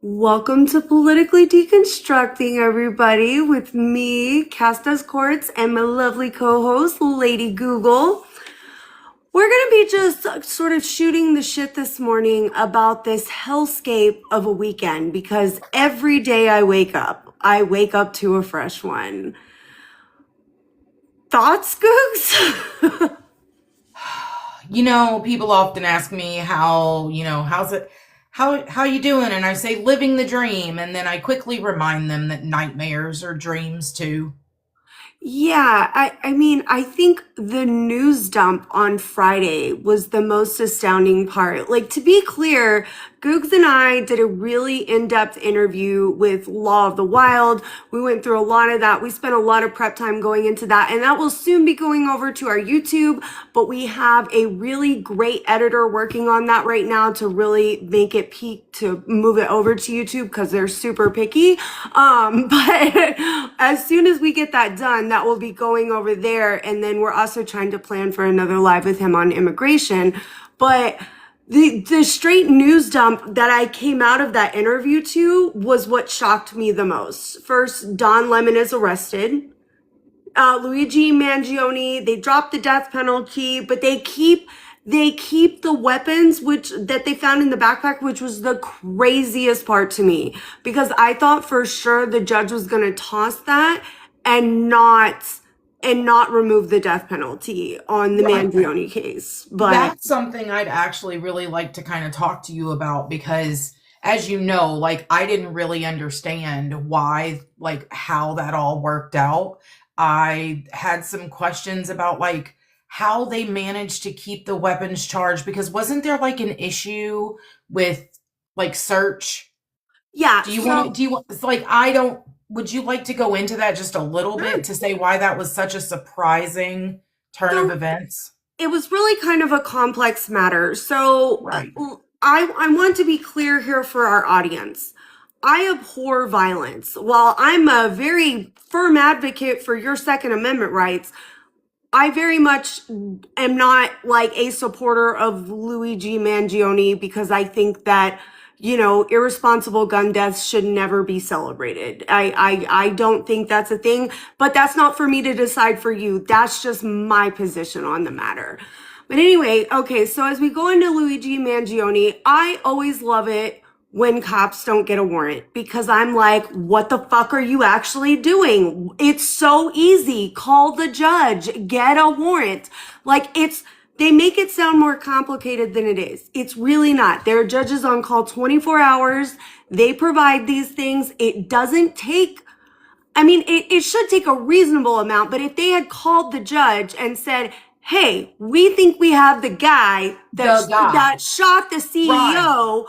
Welcome to Politically Deconstructing, everybody, with me, Castas Courts, and my lovely co-host, Lady Google. We're going to be just sort of shooting the shit this morning about this hellscape of a weekend because every day I wake up to a fresh one. Thoughts, Googs? People often ask me how you doing? And I say living the dream, and then I quickly remind them that nightmares are dreams too. Yeah, I think the news dump on Friday was the most astounding part. Like, to be clear, Googs and I did a really in-depth interview with Law of the Wild. We went through a lot of that. We spent a lot of prep time going into that, and that will soon be going over to our YouTube, but we have a really great editor working on that right now to really make it peak to move it over to YouTube because they're super picky. But as soon as we get that done, that will be going over there. And then we're also trying to plan for another live with him on immigration. But the straight news dump that I came out of that interview to was what shocked me the most. First, Don Lemon is arrested. Luigi Mangione, they dropped the death penalty, but they keep the weapons that they found in the backpack, which was the craziest part to me, because I thought for sure the judge was going to toss that and not remove the death penalty on the Right. Mangione case. But That's something I'd actually really like to kind of talk to you about because, as you know, I didn't really understand why, how that all worked out. I had some questions about how they managed to keep the weapons charged, because wasn't there an issue with search? yeah, Would you like to go into that just a little bit to say why that was such a surprising turn of so events? it was really kind of a complex matter. So Right. I want to be clear here for our audience. I abhor violence. While I'm a very firm advocate for your Second Amendment rights, I very much am not a supporter of Luigi Mangione because I think that, irresponsible gun deaths should never be celebrated. I don't think that's a thing, but that's not for me to decide for you. That's just my position on the matter. But anyway, okay, so as we go into Luigi Mangione, I always love it when cops don't get a warrant because I'm like, what the fuck are you actually doing? It's so easy. Call the judge, get a warrant. They make it sound more complicated than it is. It's really not. There are judges on call 24 hours. They provide these things. It doesn't take, it should take a reasonable amount, but if they had called the judge and said, hey, we think we have the guy The guy. that shot the CEO,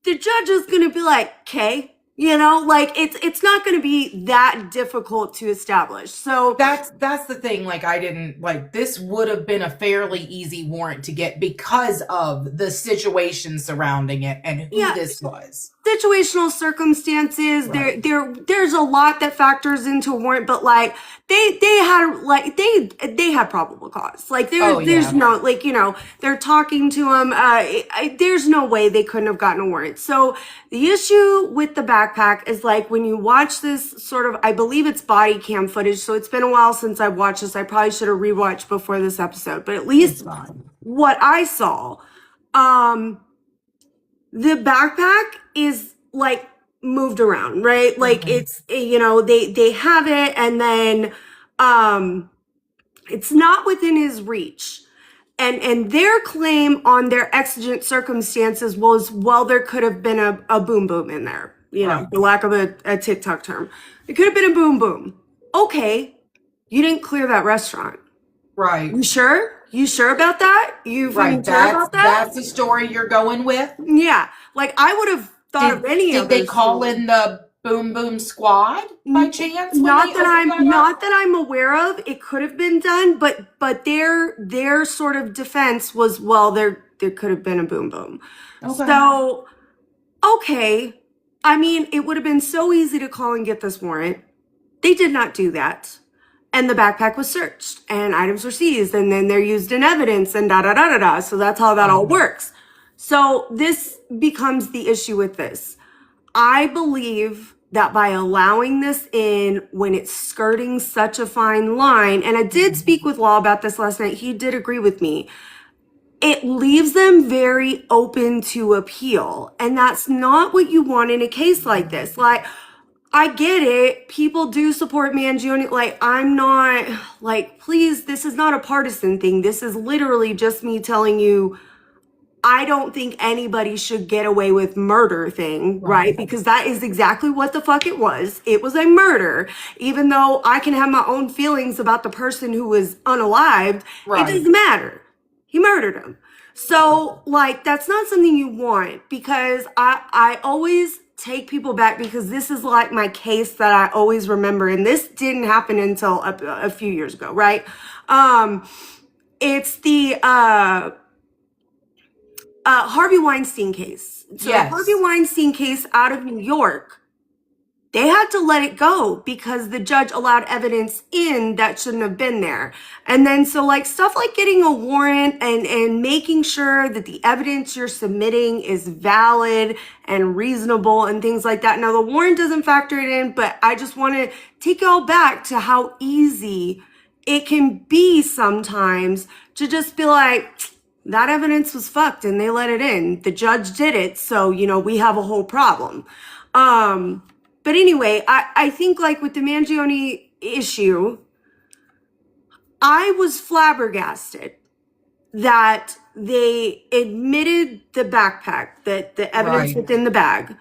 the judge is going to be like, okay, it's not going to be that difficult to establish. So That's the thing. I didn't this would have been a fairly easy warrant to get because of the situation surrounding it and who this was. Situational circumstances, Right. there's a lot that factors into a warrant, but they had probable cause. There's no they're talking to him. There's no way they couldn't have gotten a warrant. So the issue with the backpack is when you watch this sort of, I believe it's body cam footage. So it's been a while since I've watched this. I probably should have rewatched before this episode, but at least what I saw, the backpack is moved around, right? It's, they have it and then, it's not within his reach. And their claim on their exigent circumstances was, well, there could have been a boom boom in there, for lack of a TikTok term. It could have been a boom boom. Okay. You didn't clear that restaurant. Right. You sure? You sure about that? You Right. sure about that? That's the story you're going with? Yeah. I would have thought of any Did of they those call stories. in the Boom Boom Squad by chance? Not that I'm aware of. It could have been done, but their sort of defense was, well, there could have been a boom boom. Okay. So, okay. It would have been so easy to call and get this warrant. They did not do that. And the backpack was searched and items were seized and then they're used in evidence and da da da da da. So that's how that all works. So this becomes the issue with this. I believe that by allowing this in when it's skirting such a fine line, and I did Mhm. speak with Law about this last night, he did agree with me. It leaves them very open to appeal. And that's not what you want in a case like this. Like, I get it. People do support Mangione. Like, I'm not, like, please, this is not a partisan thing. This is literally just me telling you, I don't think anybody should get away with murder thing, right? Right. Because that is exactly what the fuck it was. It was a murder. Even though I can have my own feelings about the person who was unalived, it Right. doesn't matter. He murdered him. So, like, that's not something you want because I always take people back because this is like my case that I always remember. And this didn't happen until a few years ago, right? It's the Harvey Weinstein case. So the Harvey Yes. Weinstein case out of New York, they had to let it go because the judge allowed evidence in that shouldn't have been there. And then so like stuff like getting a warrant and making sure that the evidence you're submitting is valid and reasonable and things like that. Now the warrant doesn't factor it in, but I just want to take y'all back to how easy it can be sometimes to just be like, that evidence was fucked and they let it in. The judge did it, so we have a whole problem. But anyway, I think like with the Mangione issue, I was flabbergasted that they admitted the backpack, that the evidence Right. within the bag,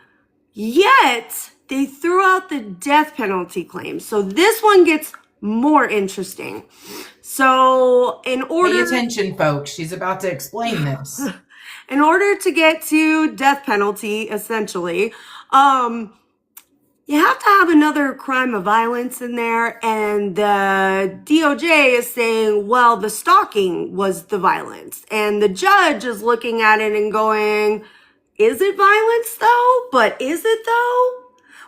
yet they threw out the death penalty claim. So this one gets more interesting. So Pay attention, folks. She's about to explain this. in order to get to death penalty, essentially, you have to have another crime of violence in there, and the DOJ is saying, well, the stalking was the violence. And the judge is looking at it and going, is it violence though? But is it though?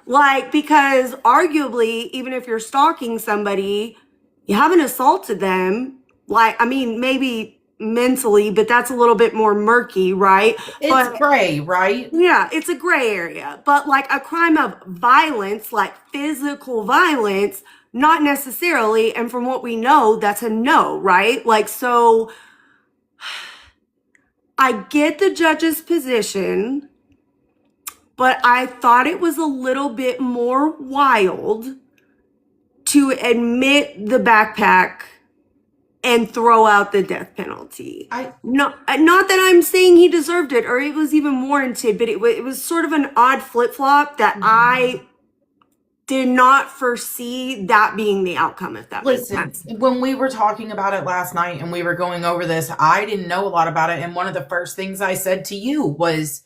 Like, because arguably, even if you're stalking somebody, you haven't assaulted them. Like, I mean, maybe mentally, but that's a little bit more murky, right? It's But gray, right? yeah, it's a gray area. But like a crime of violence, like physical violence, not necessarily. And from what we know, that's a no, right? Like, so I get the judge's position, but I thought it was a little bit more wild to admit the backpack and throw out the death penalty. I Not that I'm saying he deserved it or it was even warranted, but it was sort of an odd flip flop that Mhm. I did not foresee that being the outcome, if that makes Listen, sense. when we were talking about it last night and we were going over this, I didn't know a lot about it. And one of the first things I said to you was,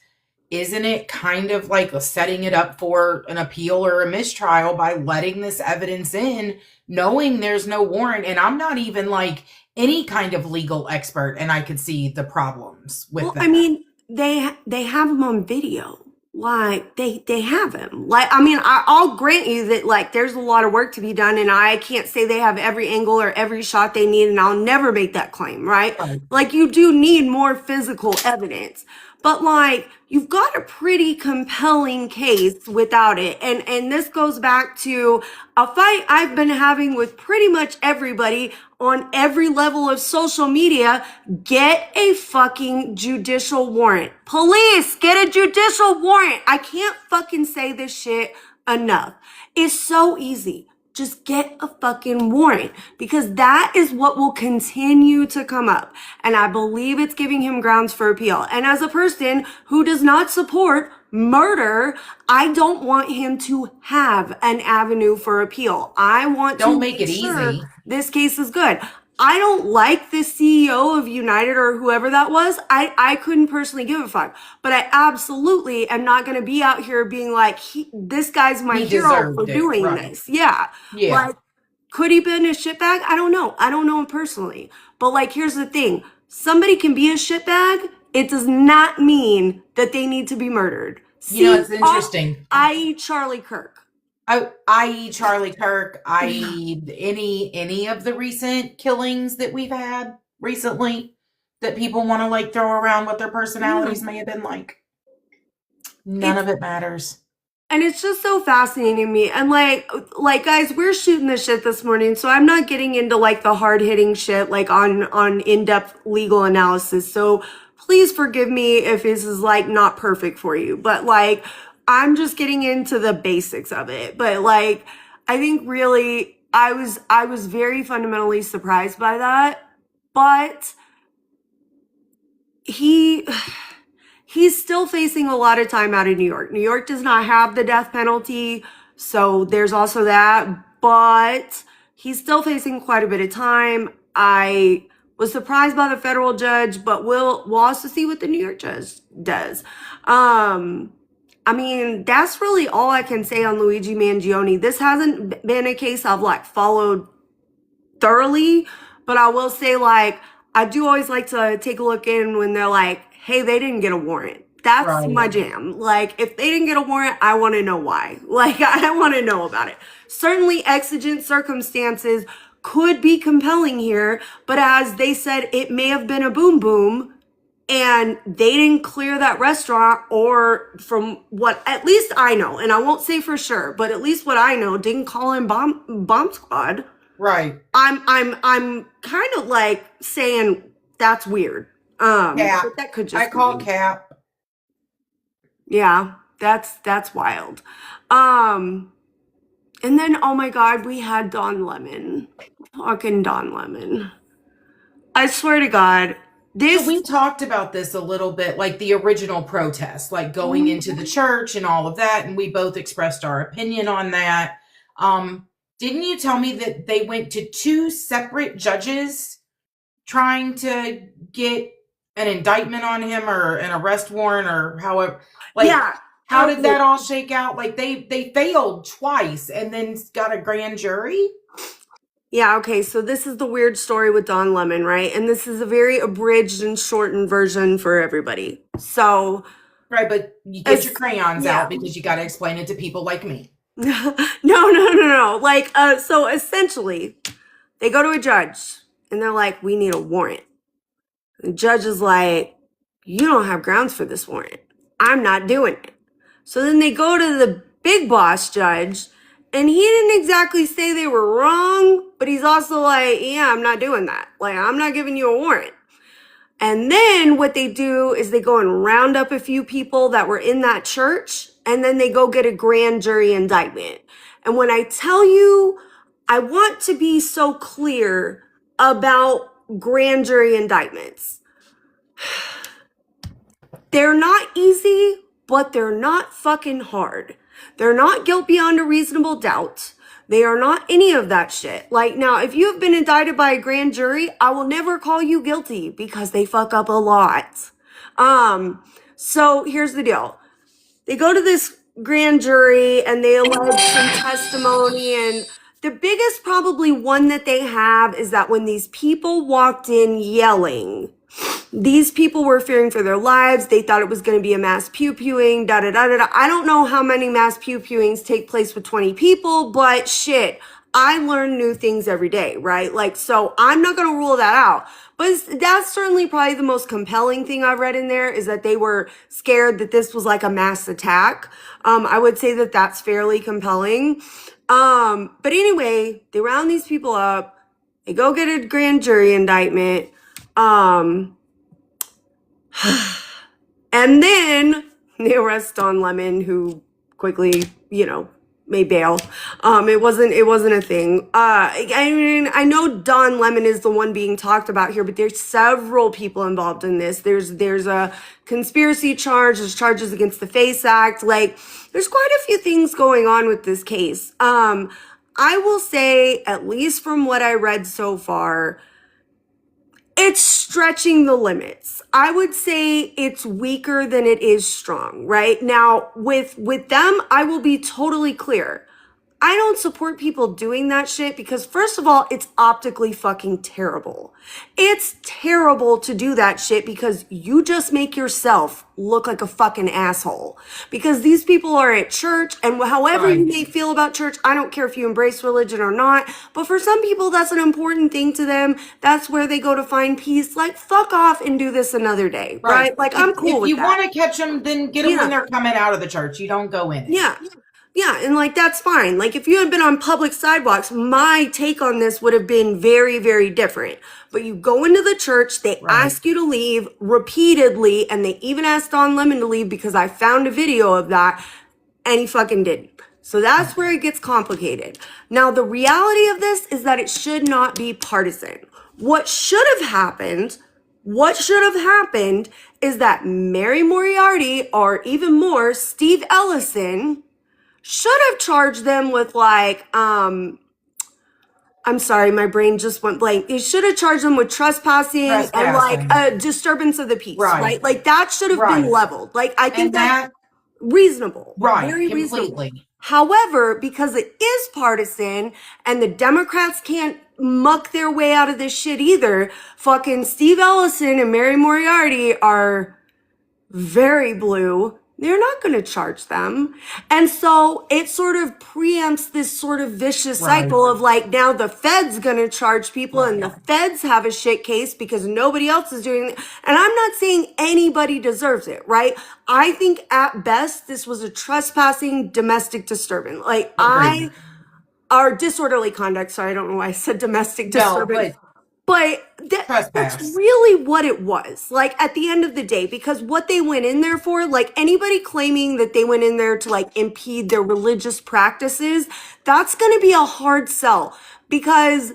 isn't it kind of like setting it up for an appeal or a mistrial by letting this evidence in, knowing there's no warrant? And I'm not even like any kind of legal expert, and I could see the problems with Well, I that. mean, they have him on video. Like they have him. Like I mean, I'll grant you that like there's a lot of work to be done, and I can't say they have every angle or every shot they need, and I'll never make that claim, right? Right. Like you do need more physical evidence, but like you've got a pretty compelling case without it, and this goes back to a fight I've been having with pretty much everybody on every level of social media. Get a fucking judicial warrant. Police, get a judicial warrant. I can't fucking say this shit enough. It's so easy. Just get a fucking warrant because that is what will continue to come up. And I believe it's giving him grounds for appeal. And as a person who does not support murder, I don't want him to have an avenue for appeal. I want Don't to make make it sure easy. this case is good. I don't like the CEO of United or whoever that was. I couldn't personally give a fuck. But I absolutely am not going to be out here being like, this guy's my He hero for deserved it. doing Right. this. Yeah. Yeah. Like, could he been a shitbag? I don't know. I don't know him personally. But like, here's the thing. Somebody can be a shitbag. It does not mean that they need to be murdered. You know, See, it's interesting. i.e. Charlie Kirk. I.e. Charlie Kirk, i.e. any of the recent killings that we've had recently that people want to like throw around what their Yeah. personalities may have been like. None It's of it matters. And it's just so fascinating to me. And like guys, we're shooting the shit this morning, so I'm not getting into like the hard hitting shit like on in-depth legal analysis. So please forgive me if this is like not perfect for you. But like I'm just getting into the basics of it. But like I think really I was very fundamentally surprised by that. But he he's still facing a lot of time out of New York. New York does not have the death penalty, so there's also that, but he's still facing quite a bit of time. I was surprised by the federal judge, but we'll also see what the New York judge does. I mean, that's really all I can say on Luigi Mangione. This hasn't been a case I've like followed thoroughly, but I will say like I do always like to take a look in when they're like, hey, they didn't get a warrant. That's Right. my jam. Like if they didn't get a warrant, I want to know why. Like I want to know about it. Certainly exigent circumstances could be compelling here, but as they said, it may have been a boom boom and they didn't clear that restaurant, or from what at least I know, and I won't say for sure, but at least what I know, didn't call in bomb squad. Right. I'm kind of like saying that's weird. Cap. But that could I just call be, cap. yeah, that's wild. Um, and then oh my God, we had Don Lemon, fucking Don Lemon. I swear to God, So this. we talked about this a little bit, like the original protest, like going into the church and all of that, and we both expressed our opinion on that. Didn't you tell me that they went to two separate judges trying to get an indictment on him or an arrest warrant or however? Like, Yeah, how did okay. that all shake out? Like they failed twice and then got a grand jury? Yeah, okay, so this is the weird story with Don Lemon, right? And this is a very abridged and shortened version for everybody. So, Right, but you get your as crayons yeah. out because you got to explain it to people like me. No. Like, so essentially, they go to a judge and they're like, we need a warrant. The judge is like, you don't have grounds for this warrant. I'm not doing it. So then they go to the big boss judge, and he didn't exactly say they were wrong, but he's also like, yeah, I'm not doing that. Like, I'm not giving you a warrant. And then what they do is they go and round up a few people that were in that church, and then they go get a grand jury indictment. And when I tell you, I want to be so clear about grand jury indictments. They're not easy, but they're not fucking hard. They're not guilt beyond a reasonable doubt. They are not any of that shit. Like, now, if you have been indicted by a grand jury, I will never call you guilty because they fuck up a lot. So here's the deal. They go to this grand jury and they allege some testimony, and the biggest probably one that they have is that when these people walked in yelling, these people were fearing for their lives. They thought it was going to be a mass pew-pewing, da-da-da-da-da. I don't know how many mass pew-pewings take place with 20 people, but shit, I learn new things every day, right? Like, so I'm not going to rule that out. But that's certainly probably the most compelling thing I've read in there, is that they were scared that this was like a mass attack. I would say that that's fairly compelling. But anyway, they round these people up. They go get a grand jury indictment. And then they arrest Don Lemon, who quickly, may bail. It wasn't a thing. I mean, I know Don Lemon is the one being talked about here, but there's several people involved in this. There's a conspiracy charge. There's charges against the FACE Act. Like, there's quite a few things going on with this case. I will say, at least from what I read so far, it's stretching the limits. I would say it's weaker than it is strong, right? Now, with them, I will be totally clear. I don't support people doing that shit because, first of all, it's optically fucking terrible. It's terrible to do that shit because you just make yourself look like a fucking asshole. Because these people are at church, and however you Right. may feel about church, I don't care if you embrace religion or not, but for some people, that's an important thing to them. That's where they go to find peace. Like, fuck off and do this another day, Right. right? Like, I'm cool If with you that. want to catch them, then get them when Yeah. they're coming out of the church. You don't go in it. Yeah. Yeah, and like that's fine. Like if you had been on public sidewalks, my take on this would have been very, very different. But you go into the church, they Right. ask you to leave repeatedly, and they even asked Don Lemon to leave because I found a video of that, and he fucking didn't. So that's where it gets complicated. Now, the reality of this is that it should not be partisan. What should have happened is that Mary Moriarty, or even more, Steve Ellison, should have charged them with like, I'm sorry, my brain just went blank. They should have charged them with trespassing and like Trespassing. a disturbance of the peace, Right. right? Like that should have been Right. leveled. Like I think And that's that, reasonable, right, very reasonable. completely. However, because it is partisan and the Democrats can't muck their way out of this shit either, fucking Steve Ellison and Mary Moriarty are very blue. They're not going to charge them. And so it sort of preempts this sort of vicious Right. cycle of like, now the Fed's going to charge people and the Feds have a shit case because nobody else is doing it. And I'm not saying anybody deserves it, right? I think at best, this was a trespassing domestic disturbance. Like Agreed. or disorderly conduct. Sorry, I don't know why I said domestic No, disturbance. But that's trespass. really what it was. Like at the end of the day, because what they went in there for, like anybody claiming that they went in there to like impede their religious practices, that's going to be a hard sell because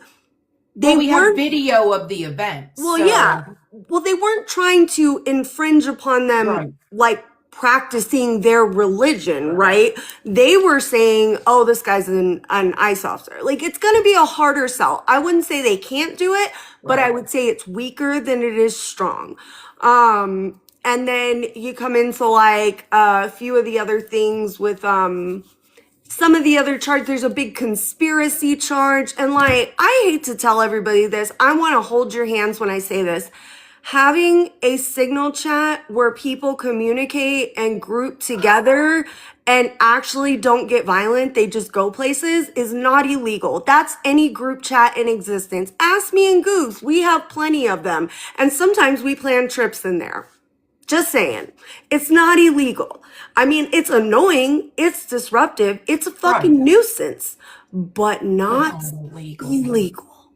they We have weren't. video of the event. Well, so- yeah. Well, they weren't trying to infringe upon them, Right. like practicing their religion, right? They were saying, oh, this guy's an ICE officer. Like, it's going to be a harder sell. I wouldn't say they can't do it, but I would say it's weaker than it is strong. And then you come into like a few of the other things with, some of the other charges. There's a big conspiracy charge. And like, I hate to tell everybody this. I want to hold your hands when I say this. Having a signal chat where people communicate and group together and actually don't get violent, they just go places, is not illegal. That's any group chat in existence. Ask me and Goose. We have plenty of them. And sometimes we plan trips in there. Just saying. It's not illegal. I mean, it's annoying. It's disruptive. It's a fucking nuisance, but not illegal.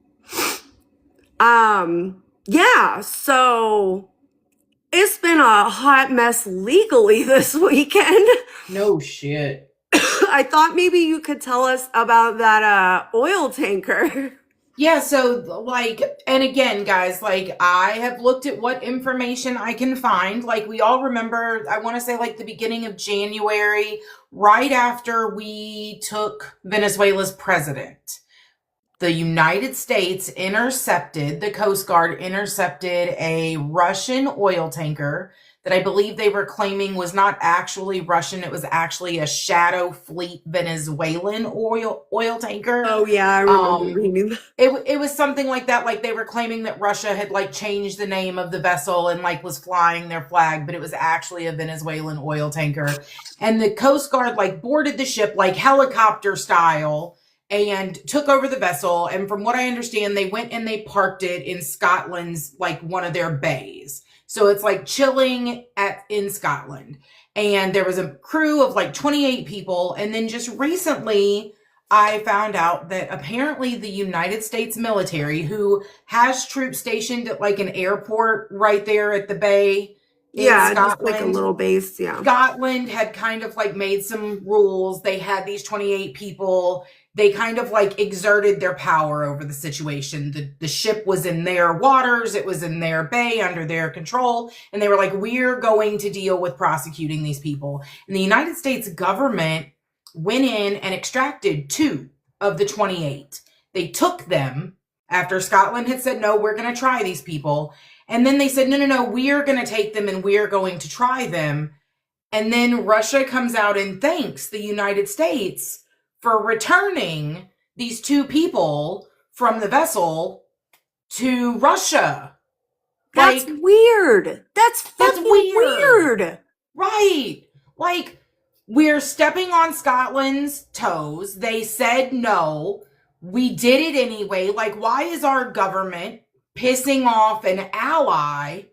Yeah, so it's been a hot mess legally this weekend. No shit. I thought maybe you could tell us about that oil tanker. Yeah, so like, and again, guys, like I have looked at what information I can find. Like we all remember, I want to say like the beginning of January, right after we took Venezuela's president, the United States intercepted, the Coast Guard intercepted a Russian oil tanker that I believe they were claiming was not actually Russian. It was actually a shadow fleet Venezuelan oil tanker. Oh yeah, I remember reading that. It was something like that. Like they were claiming that Russia had like changed the name of the vessel and like was flying their flag, but it was actually a Venezuelan oil tanker. And the Coast Guard like boarded the ship like helicopter style and took over the vessel. And from what I understand, they went and they parked it in Scotland's like one of their bays. So it's like chilling in Scotland. And there was a crew of like 28 people. And then just recently, I found out that apparently the United States military, who has troops stationed at like an airport right there at the bay in Yeah, just Scotland, like a little base, yeah. Scotland had kind of like made some rules. They had these 28 people. They kind of like exerted their power over the situation. The ship was in their waters. It was in their bay under their control. And they were like, we're going to deal with prosecuting these people. And the United States government went in and extracted 2 of the 28. They took them after Scotland had said, no, we're going to try these people. And then they said, no, we're going to take them and we're going to try them. And then Russia comes out and thanks the United States for returning these two people from the vessel to Russia. That's Like, weird. That's that's fucking weird. weird. Right. Like, we're stepping on Scotland's toes. They said no. We did it anyway. Like, why is our government pissing off an ally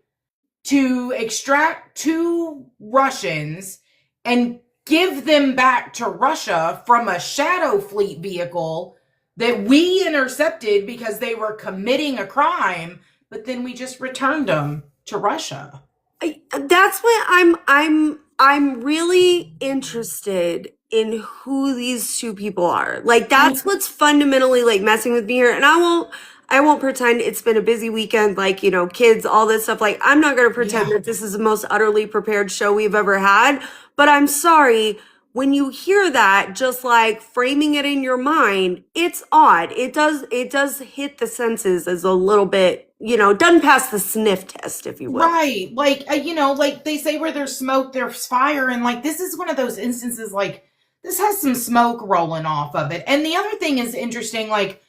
to extract two Russians and give them back to Russia from a shadow fleet vehicle that we intercepted because they were committing a crime, but then we just returned them to Russia? That's what I'm really interested in who these two people are. Like that's what's fundamentally like messing with me here. And I won't pretend it's been a busy weekend, like, kids, all this stuff. Like, I'm not going to pretend Yeah. that this is the most utterly prepared show we've ever had. But I'm sorry, when you hear that, just like framing it in your mind, it's odd. It does hit the senses as a little bit, doesn't pass the sniff test, if you will. Right. Like, like they say where there's smoke, there's fire. And like, this is one of those instances, like, this has some smoke rolling off of it. And the other thing is interesting, like,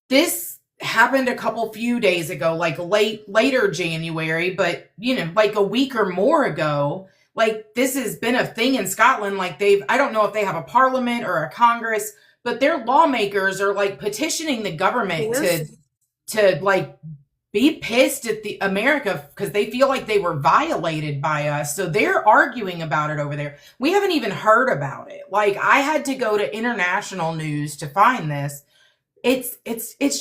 this happened a few days ago, like later January, but like a week or more ago. Like, this has been a thing in Scotland. Like, I don't know if they have a parliament or a congress, but their lawmakers are like petitioning the government Yes. to like be pissed at the America because they feel like they were violated by us. So they're arguing about it over there. We haven't even heard about it. Like, I had to go to international news to find this. It's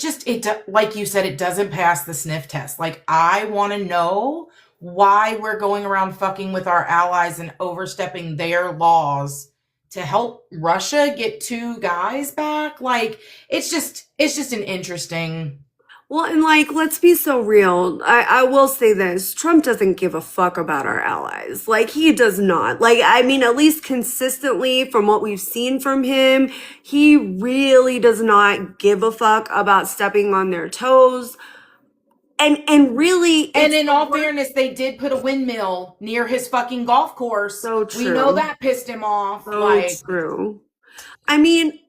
just like you said, it doesn't pass the sniff test. Like, I want to know why we're going around fucking with our allies and overstepping their laws to help Russia get two guys back. Like, it's just an interesting. Well, and like, let's be so real. I will say this. Trump doesn't give a fuck about our allies. Like, he does not. Like, I mean, at least consistently from what we've seen from him, he really does not give a fuck about stepping on their toes. And really, And it's in all fairness, they did put a windmill near his fucking golf course. so We know true. that pissed him off. So Like, true. I mean,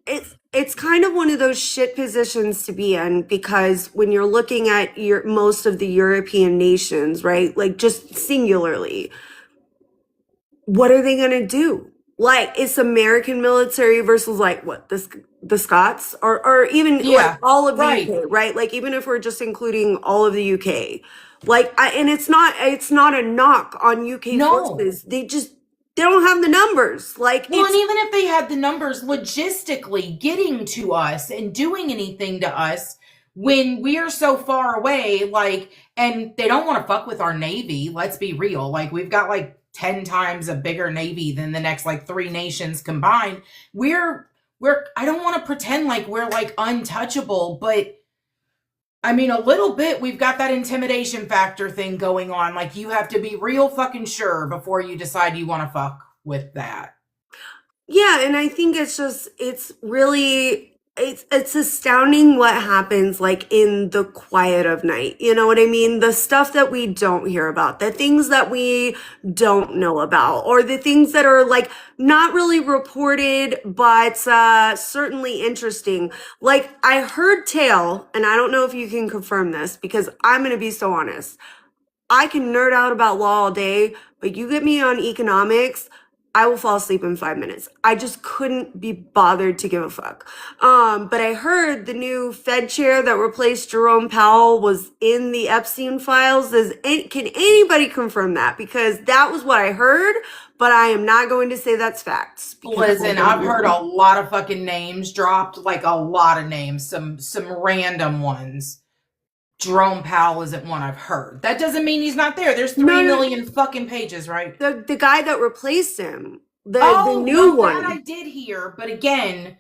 it's kind of one of those shit positions to be in because when you're looking at most of the European nations, right? Like just singularly, what are they going to do? Like, it's American military versus like what the Scots or even like yeah, all of the right. UK, right? Like even if we're just including all of the UK, like and it's not a knock on UK No. forces. They don't have the numbers. Like Well, and it's even if they had the numbers logistically getting to us and doing anything to us when we are so far away, like, and they don't want to fuck with our Navy, let's be real. Like, we've got like 10 times a bigger Navy than the next like three nations combined. I don't want to pretend like we're like untouchable, but I mean, a little bit, we've got that intimidation factor thing going on. Like, you have to be real fucking sure before you decide you want to fuck with that. Yeah, and I think it's astounding what happens like in the quiet of night. You know what I mean? The stuff that we don't hear about, the things that we don't know about, or the things that are like not really reported, but certainly interesting. Like I heard tale, and I don't know if you can confirm this because I'm going to be so honest. I can nerd out about law all day, but you get me on economics, I will fall asleep in 5 minutes. I just couldn't be bothered to give a fuck. But I heard the new Fed chair that replaced Jerome Powell was in the Epstein files. Can anybody confirm that? Because that was what I heard, but I am not going to say that's facts. Because I Listen, don't I've heard a know. lot of fucking names dropped, like a lot of names, some random ones. Jerome Powell isn't one I've heard. That doesn't mean he's not there. There's No, 3 million fucking pages, right? the guy that replaced him, the Oh, new no, that I one. did hear, but again,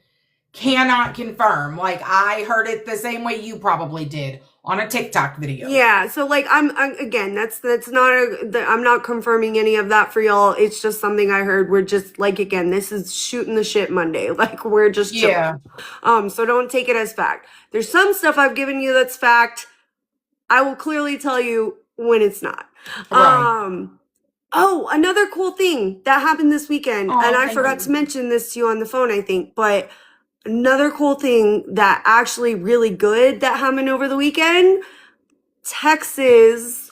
cannot confirm. Like, I heard it the same way you probably did on a TikTok video. Yeah, so like I'm again, that's not I'm not confirming any of that for y'all. It's just something I heard. We're just like again, this is shooting the shit Monday. Like we're just chilling. Yeah. So don't take it as fact. There's some stuff I've given you that's fact. I will clearly tell you when it's not. Right. Oh, another cool thing that happened this weekend, and Oh, I thank forgot to you. mention this to you on the phone, I think, but Another cool thing that actually really good that happened over the weekend, Texas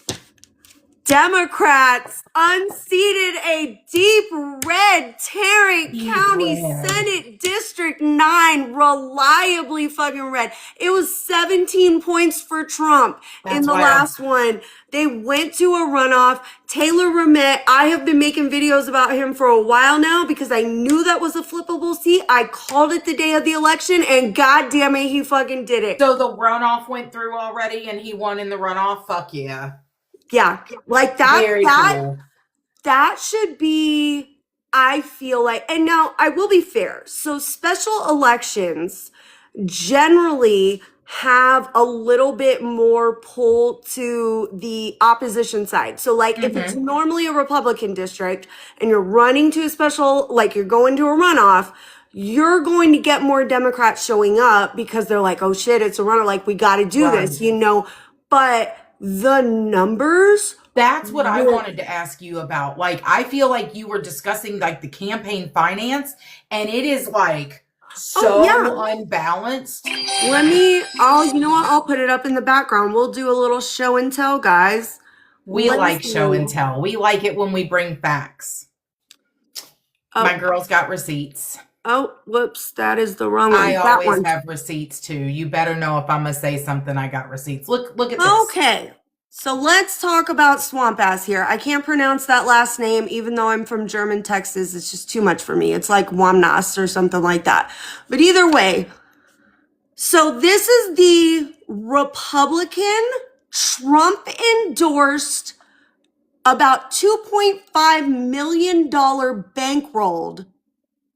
Democrats unseated a deep red Tarrant Deep County red. Senate District 9, reliably fucking red. It was 17 points for Trump in That's the wild. last one. They went to a runoff. Taylor Rehmet, I have been making videos about him for a while now because I knew that was a flippable seat. I called it the day of the election, and god damn it, he fucking did it. So the runoff went through already and he won in the runoff? Fuck yeah. Yeah, like Very cool. that should be, I feel like, and now I will be fair. So special elections generally have a little bit more pull to the opposition side. So like if it's normally a Republican district and you're running to a special, like you're going to a runoff, you're going to get more Democrats showing up because they're like, oh shit, it's a runoff. Like we got to do this, Right. but the numbers. That's what I will- wanted to ask you about. Like, I feel like you were discussing like the campaign finance, and it is like Oh so yeah. unbalanced. You know what? I'll put it up in the background. We'll do a little show and tell, guys. We Let's like show and see. tell. We like it when we bring facts. My Oh, girls got receipts. oh, whoops. That is the wrong one. I That always one. have receipts too. You better know if I'm gonna say something. I got receipts. Look at this. Okay. So let's talk about Swamp Ass here. I can't pronounce that last name, even though I'm from German Texas. It's just too much for me. It's like Wamnas or something like that. But either way, so this is the Republican Trump endorsed about $2.5 million bankrolled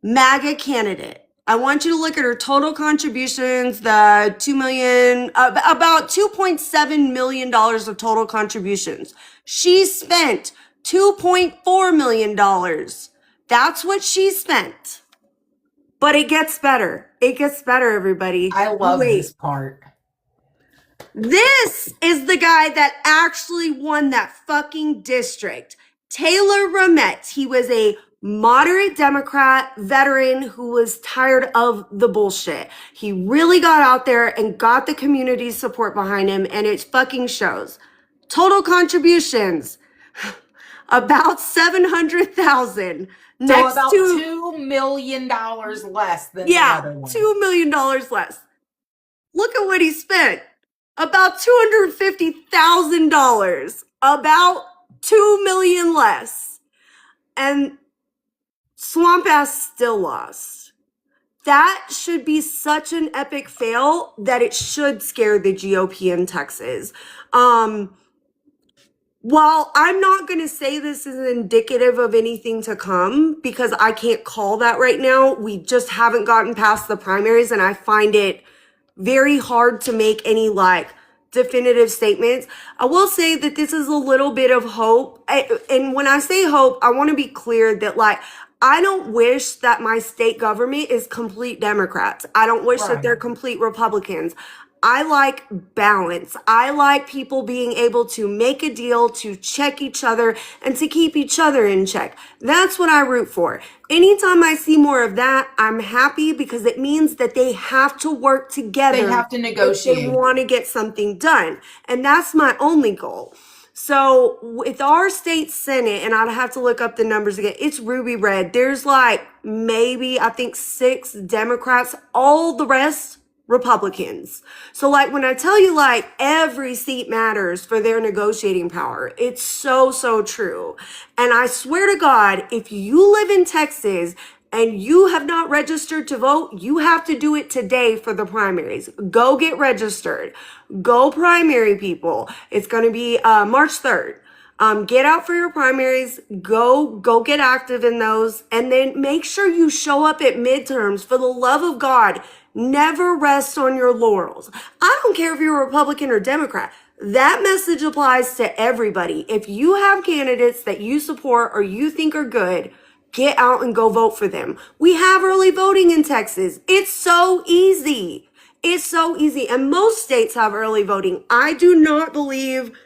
MAGA candidate. I want you to look at her total contributions, the 2 million, about $2.7 million of total contributions. She spent $2.4 million. That's what she spent. But it gets better. It gets better, everybody. I love Wait. this part. This is the guy that actually won that fucking district. Taylor Rehmet. He was a moderate Democrat veteran who was tired of the bullshit. He really got out there and got the community support behind him, and it fucking shows. Total contributions, about 700,000. So Next about to, $2 million less than the yeah, other one. $2 million less. Look at what he spent. About $250,000. About $2 million less. And Swamp Ass still lost. That should be such an epic fail that it should scare the GOP in Texas. While I'm not going to say this is indicative of anything to come, because I can't call that right now, we just haven't gotten past the primaries, and I find it very hard to make any like definitive statements. I will say that this is a little bit of hope. And when I say hope, I want to be clear that like, I don't wish that my state government is complete Democrats. I don't wish that they're Right. complete Republicans. I like balance. I like people being able to make a deal, to check each other, and to keep each other in check. That's what I root for. Anytime I see more of that, I'm happy because it means that they have to work They together have to if they negotiate. want to get something done. And that's my only goal. So with our state senate, and I'd have to look up the numbers again, it's ruby red. There's like maybe, I think 6 Democrats, all the rest Republicans. So like when I tell you like every seat matters for their negotiating power, it's so, so true. And I swear to God, if you live in Texas and you have not registered to vote, you have to do it today for the primaries. Go get registered. Go primary, people. It's going to be March 3rd. Get out for your primaries, go get active in those, and then make sure you show up at midterms. For the love of God, never rest on your laurels. I don't care if you're a Republican or Democrat. That message applies to everybody. If you have candidates that you support or you think are good, get out and go vote for them. We have early voting in Texas. It's so easy. It's so easy. And most states have early voting. I do not believe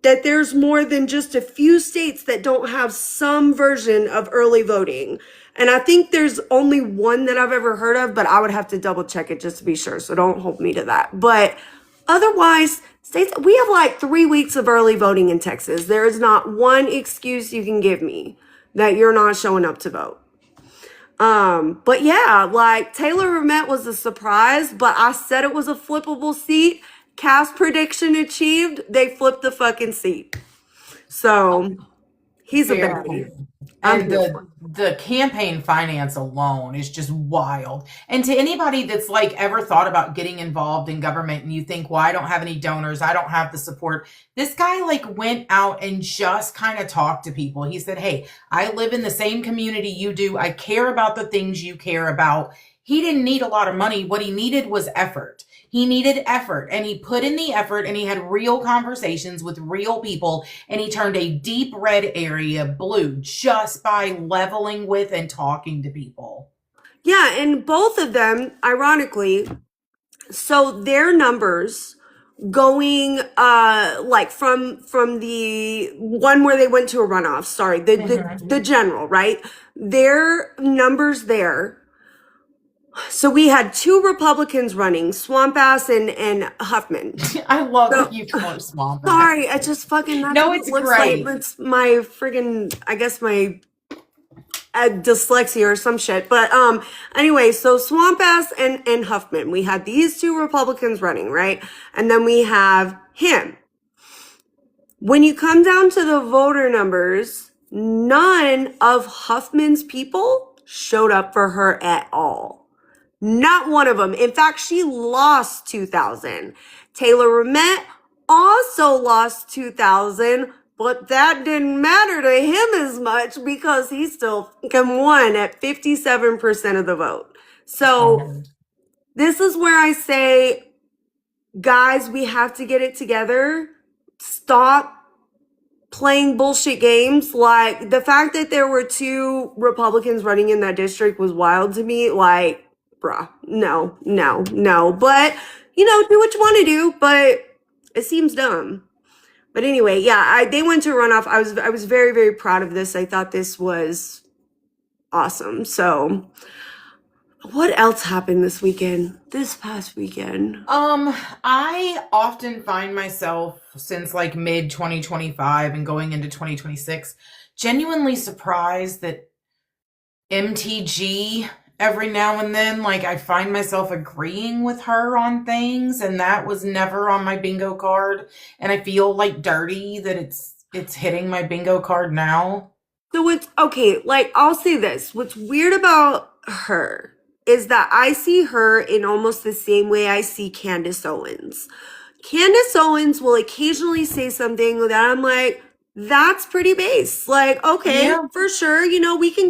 that there's more than just a few states that don't have some version of early voting. And I think there's only one that I've ever heard of, but I would have to double check it just to be sure. So don't hold me to that. But otherwise, states, we have like 3 weeks of early voting in Texas. There is not one excuse you can give me that you're not showing up to vote. But yeah, like Taylor Rehmet was a surprise, but I said it was a flippable seat. Cast prediction achieved. They flipped the fucking seat. So he's a Fair. baby. And the campaign finance alone is just wild. And to anybody that's like ever thought about getting involved in government and you think, well, I don't have any donors, I don't have the support. This guy like went out and just kind of talked to people. He said, hey, I live in the same community you do. I care about the things you care about. He didn't need a lot of money. What he needed was effort. He needed effort, and he put in the effort, and he had real conversations with real people, and he turned a deep red area blue just by leveling with and talking to people. Yeah, and both of them, ironically, so their numbers going like from the one where they went to a runoff, sorry, the general, right? Their numbers there. So we had 2 Republicans running, Swamp Ass and Huffman. I love that you call it Swamp Ass. Sorry, I just fucking No, it's great. Like, it's my friggin', I guess my dyslexia or some shit. But anyway, so Swamp Ass and Huffman, we had these 2 Republicans running, right? And then we have him. When you come down to the voter numbers, none of Huffman's people showed up for her at all. Not one of them. In fact, she lost 2,000. Taylor Rehmet also lost 2,000, but that didn't matter to him as much because he still won at 57% of the vote. So this is where I say, guys, we have to get it together. Stop playing bullshit games. Like, the fact that there were 2 Republicans running in that district was wild to me. Like, bruh, no. But, you know, do what you want to do, but it seems dumb. But anyway, yeah, they went to a runoff. I was very, very proud of this. I thought this was awesome. So what else happened this past weekend? I often find myself since like mid 2025 and going into 2026 genuinely surprised that MTG every now and then, like, I find myself agreeing with her on things, and that was never on my bingo card, and I feel like dirty that it's hitting my bingo card now. So it's okay, like, I'll say this. What's weird about her is that I see her in almost the same way I see Candace Owens. Candace Owens will occasionally say something that I'm like, that's pretty base. Like, okay, Yeah. for sure, you know, we could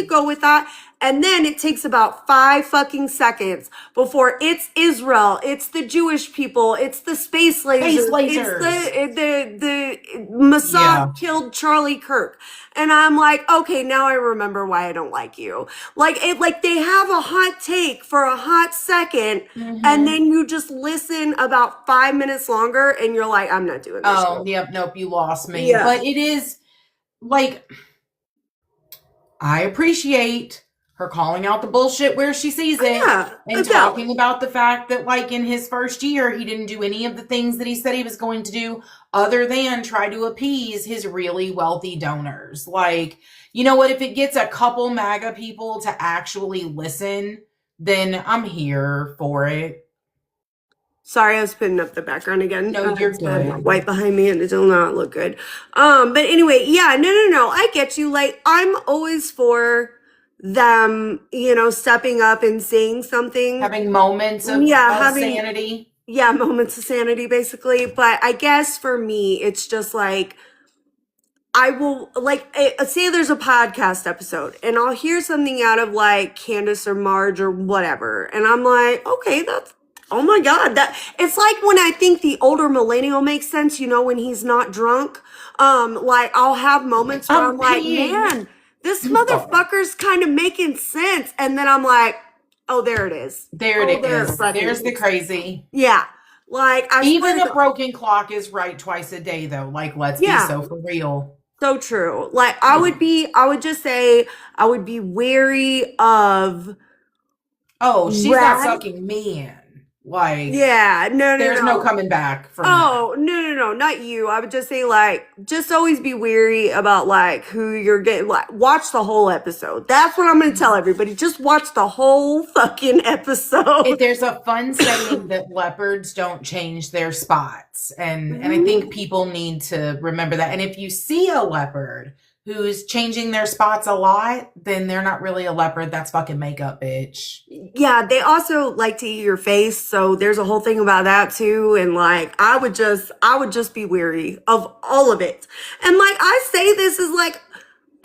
go with that. And then it takes about 5 fucking seconds before it's Israel, it's the Jewish people, it's the space lasers, it's the Mossad killed Charlie Kirk. And I'm like, okay, now I remember why I don't like you. Like they have a hot take for a hot second, and then you just listen about 5 minutes longer, and you're like, I'm not doing this. Oh, yep, nope, you lost me. Yeah. But it is like, I appreciate her calling out the bullshit where she sees it, and talking about the fact that, like, in his first year, he didn't do any of the things that he said he was going to do other than try to appease his really wealthy donors. Like, you know what? If it gets a couple MAGA people to actually listen, then I'm here for it. Sorry, I was putting up the background again. No, you're good. White behind me, and it does not look good. But anyway, yeah, no. I get you. Like, I'm always for them, you know, stepping up and saying something. Having moments of sanity. Yeah, moments of sanity, basically. But I guess for me, it's just like, I will, like, say there's a podcast episode, and I'll hear something out of, like, Candace or Marge or whatever. And I'm like, okay, that's, oh my God, that it's like when I think the older millennial makes sense, you know, when he's not drunk. Like, I'll have moments where I'm like, man, this motherfucker's kind of making sense. And then I'm like, oh, there it is. There's the crazy. Yeah. Like, even a broken clock is right twice a day, though. Like, let's be so for real. So true. Like I would just say I would be wary of Oh, she's not rad. sucking me in. Like, Yeah, no, no, there's no no. coming back from that. Oh, no, no, no, not you. I would just say like just always be weary about like who you're getting like watch the whole episode. That's what I'm gonna tell everybody. Just watch the whole fucking episode. There's a fun saying that leopards don't change their spots, and I think people need to remember that. And if you see a leopard who's changing their spots a lot, then they're not really a leopard. That's fucking makeup, bitch. Yeah, they also like to eat your face, so there's a whole thing about that too. And like, I would just be weary of all of it. And like, I say this as like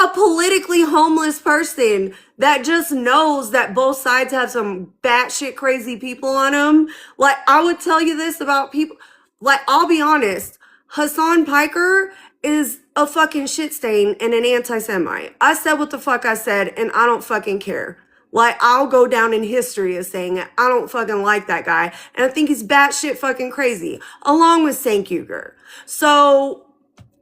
a politically homeless person that just knows that both sides have some batshit crazy people on them. Like, I would tell you this about people. Like, I'll be honest, Hassan Piker is a fucking shit stain and an anti-Semite. I said what the fuck I said, and I don't fucking care. Like, I'll go down in history as saying it. I don't fucking like that guy. And I think he's batshit fucking crazy, along with Cenk Uygur. So,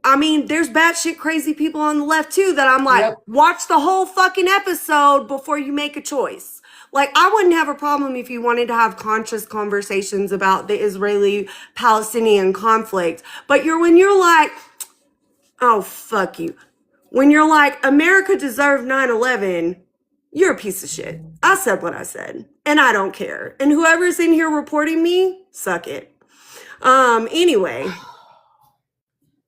I mean, there's batshit crazy people on the left too that I'm like, Yep. watch the whole fucking episode before you make a choice. Like, I wouldn't have a problem if you wanted to have conscious conversations about the Israeli-Palestinian conflict. But when you're like, oh, fuck you. When you're like, America deserved 9/11, you're a piece of shit. I said what I said, and I don't care. And whoever's in here reporting me, suck it. Anyway.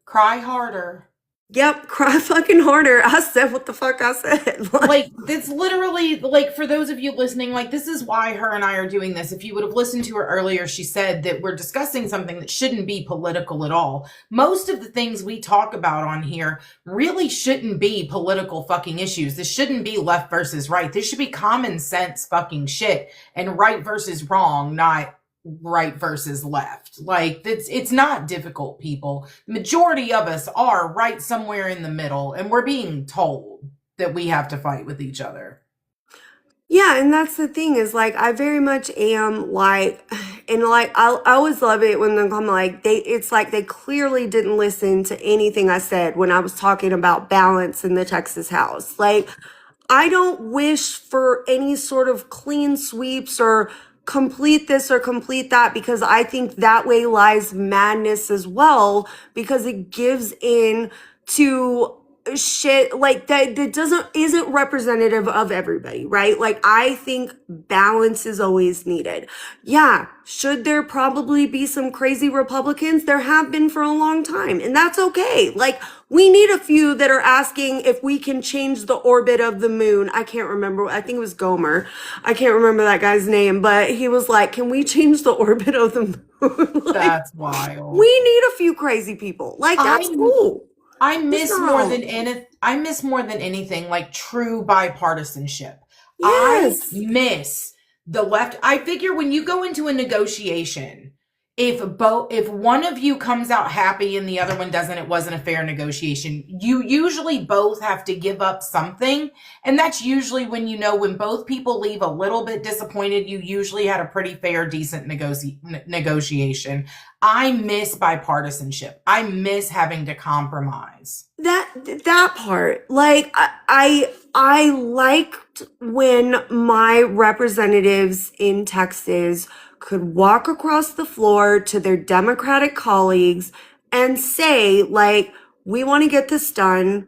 Cry harder. Yep, cry fucking harder. I said what the fuck I said. Like, it's literally, like, for those of you listening, like, this is why her and I are doing this. If you would have listened to her earlier, she said that we're discussing something that shouldn't be political at all. Most of the things we talk about on here really shouldn't be political fucking issues. This shouldn't be left versus right. This should be common sense fucking shit and right versus wrong, not right versus left. Like, it's not difficult, people. The majority of us are right somewhere in the middle, and we're being told that we have to fight with each other. Yeah, and that's the thing is like I very much am like, and like I always love it when they come like it's like they clearly didn't listen to anything I said when I was talking about balance in the Texas House. Like, I don't wish for any sort of clean sweeps or complete this or complete that, because I think that way lies madness as well, because it gives in to shit like that isn't representative of everybody, right? Like, I think balance is always needed. Yeah, should there probably be some crazy Republicans? There have been for a long time, and that's okay. Like, we need a few that are asking if we can change the orbit of the moon. I can't remember. I think it was Gomer. I can't remember that guy's name, but he was like, can we change the orbit of the moon? Like, That's wild. we need a few crazy people. Like, that's cool. I miss more than anything like true bipartisanship. Yes. I miss the left. I figure when you go into a negotiation, if one of you comes out happy and the other one doesn't, it wasn't a fair negotiation. You usually both have to give up something, and that's usually when when both people leave a little bit disappointed, you usually had a pretty fair, decent negotiation. I miss bipartisanship. I miss having to compromise. That part. Like, I liked when my representatives in Texas could walk across the floor to their Democratic colleagues and say, like, we want to get this done.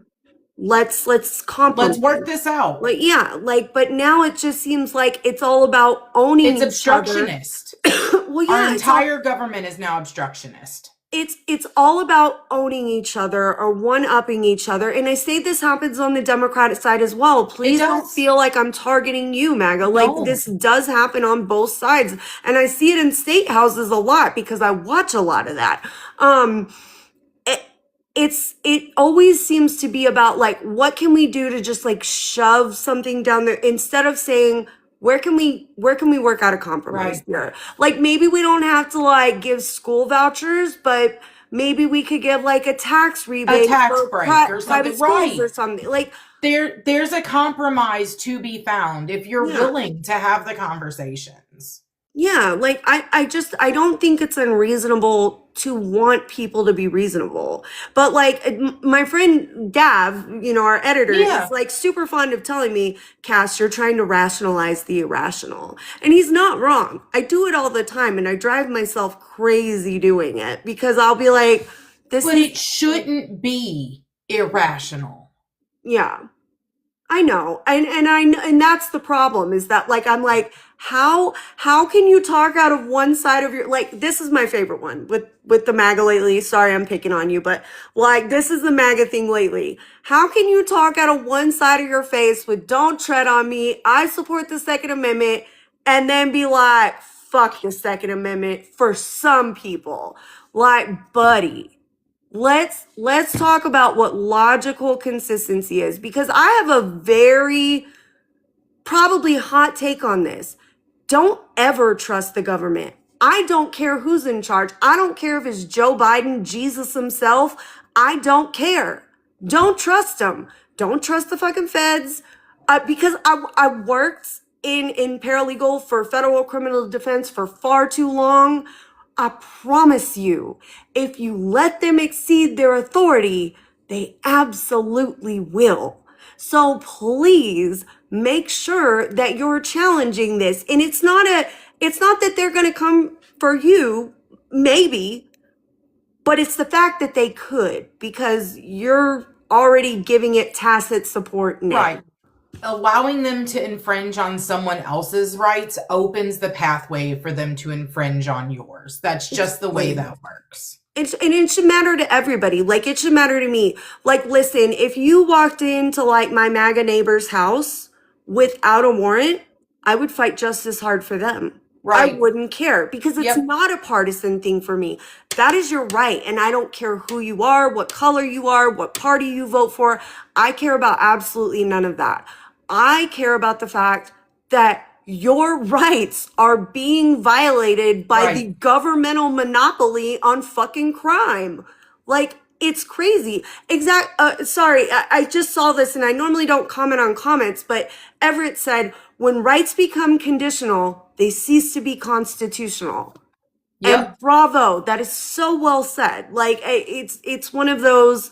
Let's compromise. Let's work this out. Like, yeah, like, but now it just seems like it's all about owning It's each obstructionist. other. Well, yeah, Our entire government is now obstructionist. it's all about owning each other or one-upping each other. And I say this happens on the Democratic side as well. Please don't feel like I'm targeting you, MAGA. Like, this does happen on both sides. And I see it in state houses a lot because I watch a lot of that. It always seems to be about like, what can we do to just like shove something down there instead of saying, where can we work out a compromise here? Like, maybe we don't have to like give school vouchers, but maybe we could give like a tax rebate, a tax break or private something. schools or something. Like, there's a compromise to be found if you're willing to have the conversations. Yeah, like I don't think it's unreasonable to want people to be reasonable. But like my friend Dav, our editor, he's Yeah. like super fond of telling me, Cass, you're trying to rationalize the irrational. And he's not wrong. I do it all the time and I drive myself crazy doing it because I'll be like, this But is, it shouldn't be irrational. yeah. I know. And that's the problem is that like I'm like how can you talk out of one side of your like this is my favorite one with the MAGA lately. Sorry I'm picking on you, but like this is the MAGA thing lately. How can you talk out of one side of your face with don't tread on me, I support the Second Amendment, and then be like fuck the Second Amendment for some people. Like, buddy, let's talk about what logical consistency is because I have a very probably hot take on this. Don't ever trust the government. I don't care who's in charge. I don't care if it's Joe Biden, Jesus himself. I don't care. Don't trust them. Don't trust the fucking feds. Because I worked in paralegal for federal criminal defense for far too long. I promise you, if you let them exceed their authority, they absolutely will. So please make sure that you're challenging this. And it's not that they're going to come for you, maybe, but it's the fact that they could because you're already giving it tacit support now. Right. Allowing them to infringe on someone else's rights opens the pathway for them to infringe on yours. That's just the way that works. And it should matter to everybody. Like, it should matter to me. Like, listen, if you walked into like my MAGA neighbor's house without a warrant, I would fight just as hard for them. I Right. wouldn't care because it's Yep. not a partisan thing for me. That is your right. And I don't care who you are, what color you are, what party you vote for. I care about absolutely none of that. I care about the fact that your rights are being violated by the Right. governmental monopoly on fucking crime. Like, it's crazy. Sorry, I just saw this and I normally don't comment on comments, but Everett said, when rights become conditional, they cease to be constitutional. And Yep. bravo, that is so well said. Like, it's one of those,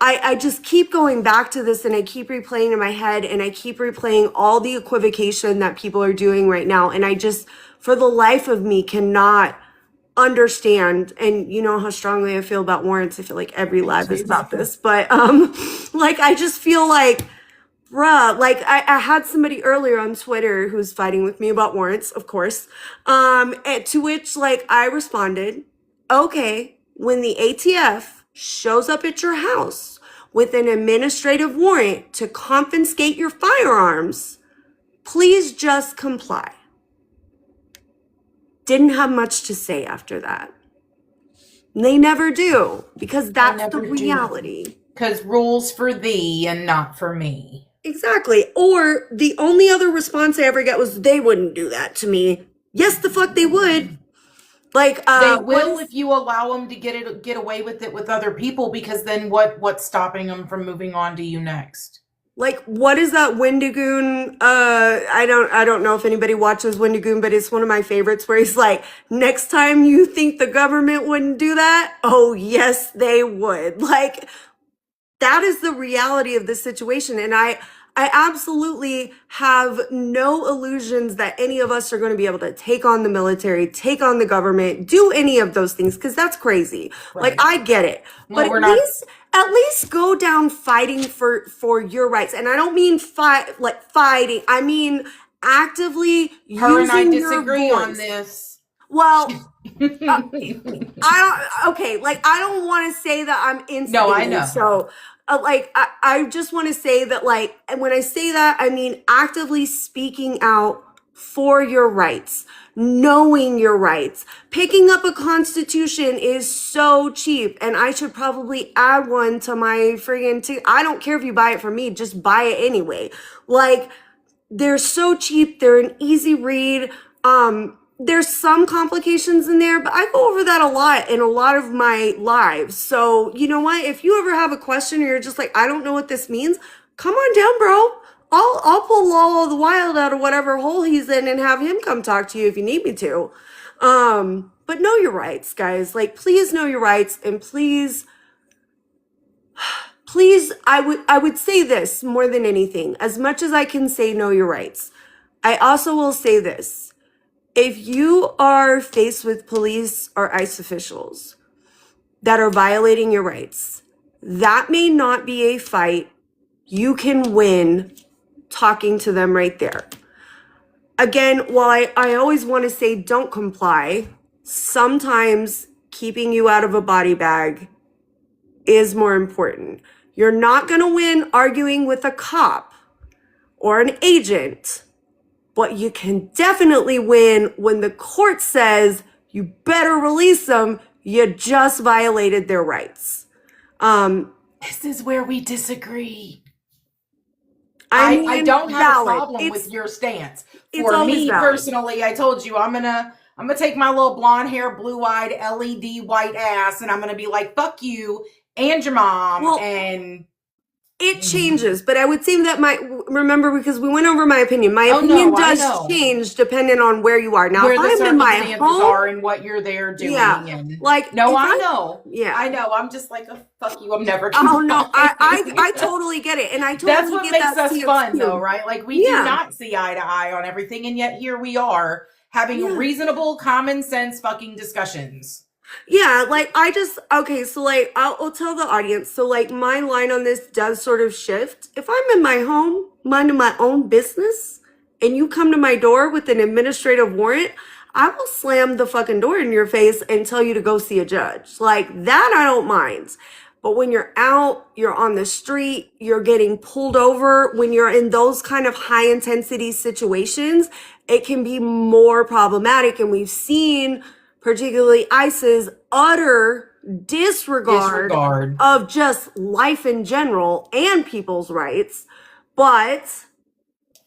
I just keep going back to this and I keep replaying in my head and I keep replaying all the equivocation that people are doing right now. And I just, for the life of me, cannot understand. And you know how strongly I feel about warrants. I feel like every live is about this. But like I just feel like, bruh, like I had somebody earlier on Twitter who's fighting with me about warrants, of course. And to which like I responded, okay, when the ATF shows up at your house with an administrative warrant to confiscate your firearms, please just comply. Didn't have much to say after that. They never do because that's the reality. Because rules for thee and not for me. Exactly. Or the only other response I ever get was they wouldn't do that to me. Yes, the fuck they would. Like They will if you allow them to get away with it with other people, because then what's stopping them from moving on to you next? like what is that Wendigoon? I don't know if anybody watches Wendigoon, but it's one of my favorites where he's like, next time you think the government wouldn't do that, oh yes, they would. Like that is the reality of this situation. And I absolutely have no illusions that any of us are going to be able to take on the military, take on the government, do any of those things, because that's crazy. Right. Like I get it. Well, but we're at least go down fighting for your rights. And I don't mean fighting. I mean actively Her and I using your disagree on voice. this. Well, I don't want to say that I'm instigating. No, I know. So, I just want to say that, like, and when I say that, I mean actively speaking out for your rights, knowing your rights. Picking up a constitution is so cheap, and I should probably add one to my friggin' I don't care if you buy it from me, just buy it anyway. Like, they're so cheap, they're an easy read. There's some complications in there, but I go over that a lot in a lot of my lives. So, you know what? If you ever have a question or you're just like, I don't know what this means, come on down, bro. I'll pull Lalo the Wild out of whatever hole he's in and have him come talk to you if you need me to. But know your rights, guys. Like, please know your rights, and please, I would say this more than anything. As much as I can say know your rights, I also will say this. If you are faced with police or ICE officials that are violating your rights, that may not be a fight you can win talking to them right there. Again, while I always want to say don't comply, sometimes keeping you out of a body bag is more important. You're not going to win arguing with a cop or an agent, but you can definitely win when the court says you better release them. You just violated their rights. This is where we disagree. I mean, I don't have valid. a problem with your stance. It's For always me valid. personally, I told you I'm gonna take my little blonde hair, blue-eyed, LED white ass, and I'm gonna be like, fuck you and your mom. Well, and it changes, but I would say that remember, because we went over my opinion. My Oh, opinion no, I does know. change depending on where you are. Now, where if the I'm in my circumstances home, are and what you're there doing. yeah, And like no, if I know. yeah. I know. I'm just like, oh, fuck you. I'm never Oh gonna no, I totally get it, and I totally That's what get makes that us stance fun, too. though, right? Like, we do Yeah. not see eye to eye on everything, and yet here we are having Yeah. reasonable, common sense fucking discussions. Yeah, like okay, so like I'll tell the audience. So like my line on this does sort of shift. If I'm in my home, minding my own business, and you come to my door with an administrative warrant, I will slam the fucking door in your face and tell you to go see a judge. Like that, I don't mind. But when you're out, you're on the street, you're getting pulled over, when you're in those kind of high intensity situations, it can be more problematic. And we've seen particularly ICE's utter disregard of just life in general and people's rights. But,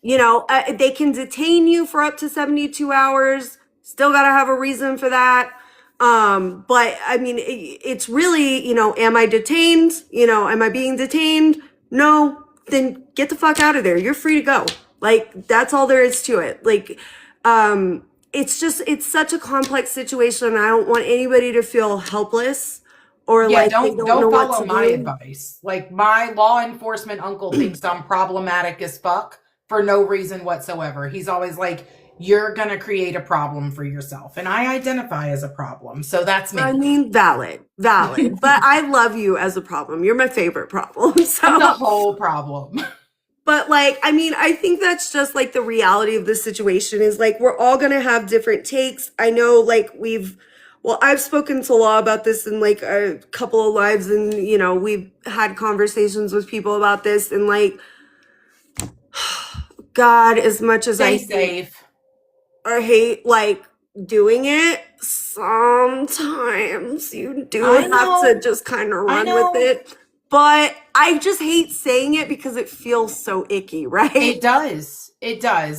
they can detain you for up to 72 hours. Still got to have a reason for that. But I mean, it's really, am I detained? Am I being detained? No, then get the fuck out of there. You're free to go. Like, that's all there is to it. Like, it's such a complex situation. And I don't want anybody to feel helpless or like don't they don't know what follow to my do. advice. Like, my law enforcement uncle thinks I'm problematic as fuck for no reason whatsoever. He's always like, you're gonna create a problem for yourself, and I identify as a problem, so that's me. I mean, valid, but I love you as a problem. You're my favorite problem. So I'm the whole problem. But like, I mean, I think that's just like the reality of the situation is like, we're all going to have different takes. I know like I've spoken to Law about this in like a couple of lives, and we've had conversations with people about this, and like, God, as much as Stay safe. I hate like doing it, sometimes you do have to just kind of run with it. But I just hate saying it because it feels so icky, right? It does.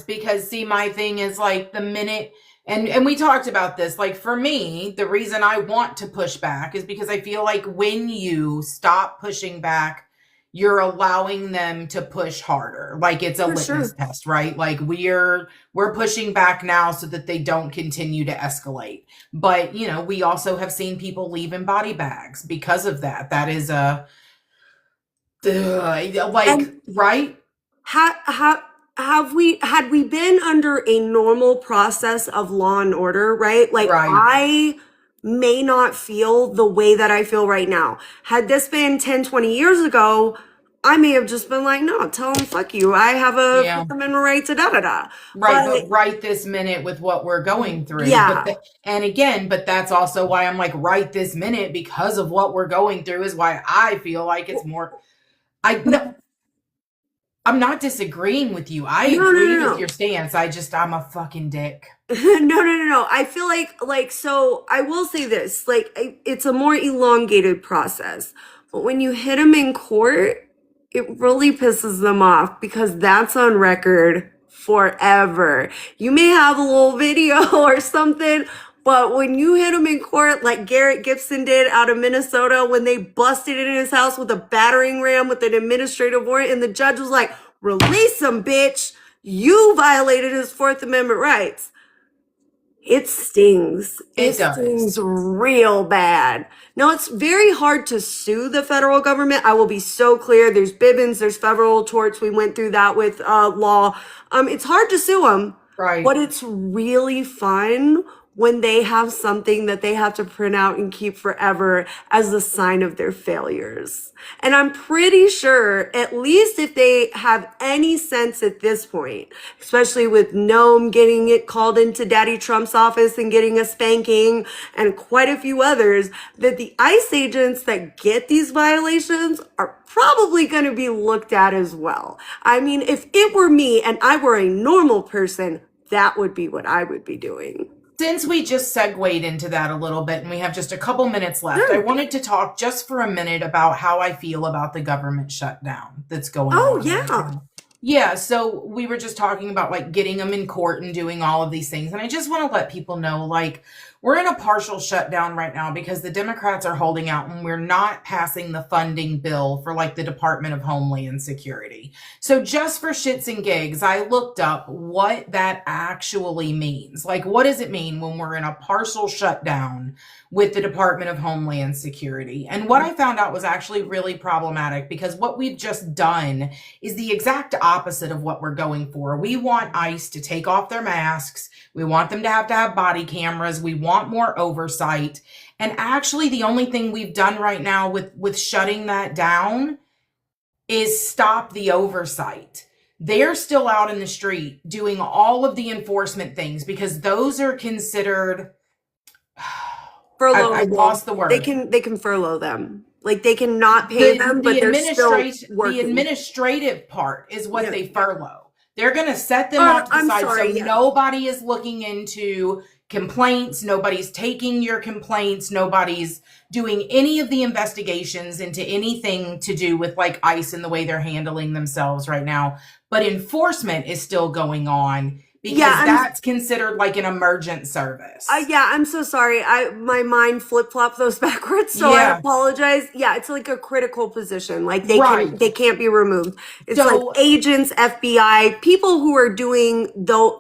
Because see, my thing is like the minute, and we talked about this, like for me, the reason I want to push back is because I feel like when you stop pushing back, you're allowing them to push harder. Like it's a litmus test, right? Like we're pushing back now so that they don't continue to escalate. But, we also have seen people leave in body bags because of that. That is right? Had we been under a normal process of law and order, right? Like I may not feel the way that I feel right now. Had this been 10, 20 years ago, I may have just been like, no, tell them fuck you. I have a Fifth Amendment right to da-da-da. Right, but right this minute with what we're going through. Yeah. But that's also why I'm like, right this minute, because of what we're going through is why I feel like it's more... I'm not disagreeing with you. I agree with your stance. I'm a fucking dick. No. I feel like, so I will say this, like, it's a more elongated process. But when you hit them in court, it really pisses them off because that's on record forever. You may have a little video or something, but when you hit him in court, like Garrett Gibson did out of Minnesota, when they busted in his house with a battering ram with an administrative warrant, and the judge was like, release him, bitch. You violated his Fourth Amendment rights. It stings. It It does. stings real bad. Now, it's very hard to sue the federal government. I will be so clear. There's Bivens, there's federal torts. We went through that with law. It's hard to sue them, Right. but it's really fun when they have something that they have to print out and keep forever as a sign of their failures. And I'm pretty sure, at least if they have any sense at this point, especially with Noam getting it called into Daddy Trump's office and getting a spanking, and quite a few others, that the ICE agents that get these violations are probably going to be looked at as well. I mean, if it were me and I were a normal person, that would be what I would be doing. Since we just segued into that a little bit and we have just a couple minutes left, Sure. I wanted to talk just for a minute about how I feel about the government shutdown that's going on. Oh, right yeah. now. Yeah, so we were just talking about like getting them in court and doing all of these things. And I just want to let people know, like, we're in a partial shutdown right now because the Democrats are holding out and we're not passing the funding bill for like the Department of Homeland Security. So just for shits and gigs, I looked up what that actually means. Like, what does it mean when we're in a partial shutdown with the Department of Homeland Security? And what I found out was actually really problematic because what we've just done is the exact opposite of what we're going for. We want ICE to take off their masks. We want them to have body cameras. We want more oversight. And actually, the only thing we've done right now with shutting that down is stop the oversight. They're still out in the street doing all of the enforcement things because those are considered... I lost the word. They can furlough them. Like, they cannot pay them, but they're still working. The administrative part is what they furlough. They're going to set them off to the side so nobody is looking into complaints. Nobody's taking your complaints. Nobody's doing any of the investigations into anything to do with like ICE and the way they're handling themselves right now. But enforcement is still going on. Because that's considered like an emergent service. I'm so sorry. My mind flip-flopped those backwards, so I apologize. Yeah, it's like a critical position. Like they can't be removed. It's like agents, FBI, people who are doing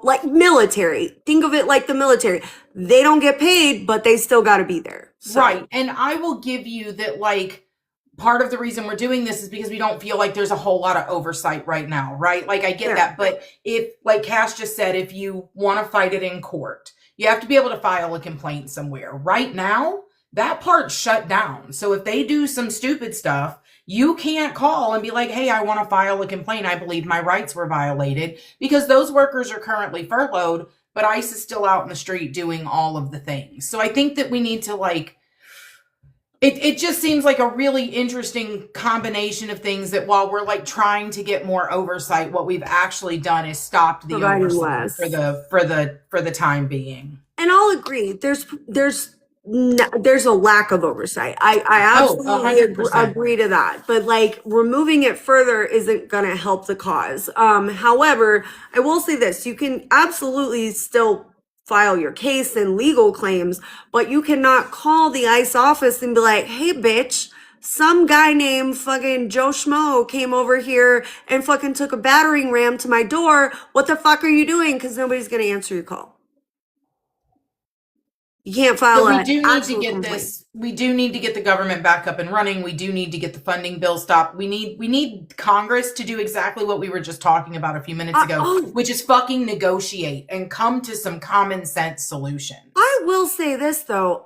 like military. Think of it like the military. They don't get paid, but they still got to be there. So. Right. And I will give you that, like, part of the reason we're doing this is because we don't feel like there's a whole lot of oversight right now, right? Like, I get that. But if, like Cass just said, if you want to fight it in court, you have to be able to file a complaint somewhere. Right now, that part's shut down. So if they do some stupid stuff, you can't call and be like, hey, I want to file a complaint. I believe my rights were violated, because those workers are currently furloughed, but ICE is still out in the street doing all of the things. So I think that we need to, like, It just seems like a really interesting combination of things that while we're like trying to get more oversight, what we've actually done is stopped the oversight for the time being. And I'll agree. There's a lack of oversight. I absolutely agree to that. But like removing it further isn't going to help the cause. However, I will say this: you can absolutely still file your case and legal claims, but you cannot call the ICE office and be like, hey, bitch, some guy named fucking Joe Schmo came over here and fucking took a battering ram to my door. What the fuck are you doing? Because nobody's going to answer your call. You can't file we do need to get the government back up and running. We do need to get the funding bill stopped. We need Congress to do exactly what we were just talking about a few minutes ago, which is fucking negotiate and come to some common sense solutions. I will say this though.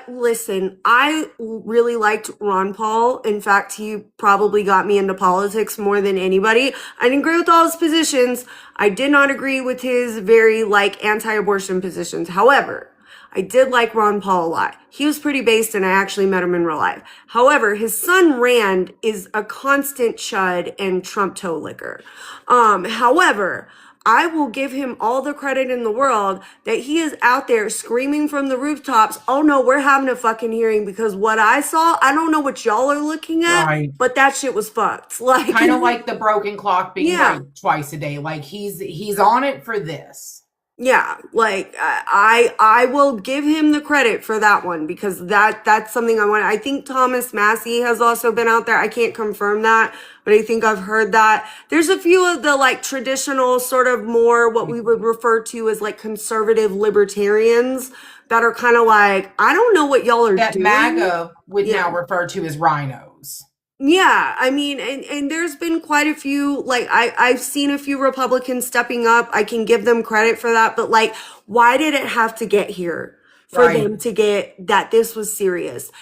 Listen, I really liked Ron Paul. In fact, he probably got me into politics more than anybody. I didn't agree with all his positions. I did not agree with his very like anti-abortion positions. However, I did like Ron Paul a lot. He was pretty based and I actually met him in real life. However, his son Rand is a constant chud and Trump toe licker. However, I will give him all the credit in the world that he is out there screaming from the rooftops, oh no, we're having a fucking hearing, because what I saw, I don't know what y'all are looking at, but that shit was fucked. Like kind of like the broken clock being right twice a day. Like he's on it for this. Yeah, like I will give him the credit for that one because that's something I want. I think Thomas Massey has also been out there. I can't confirm that, but I think I've heard that. There's a few of the like traditional sort of more what we would refer to as like conservative libertarians that are kind of like, I don't know what y'all are That doing. MAGA would Yeah. now refer to as rhinos. Yeah, I mean, and there's been quite a few, like, I've seen a few Republicans stepping up. I can give them credit for that, but like, why did it have to get here for Right. them to get that this was serious?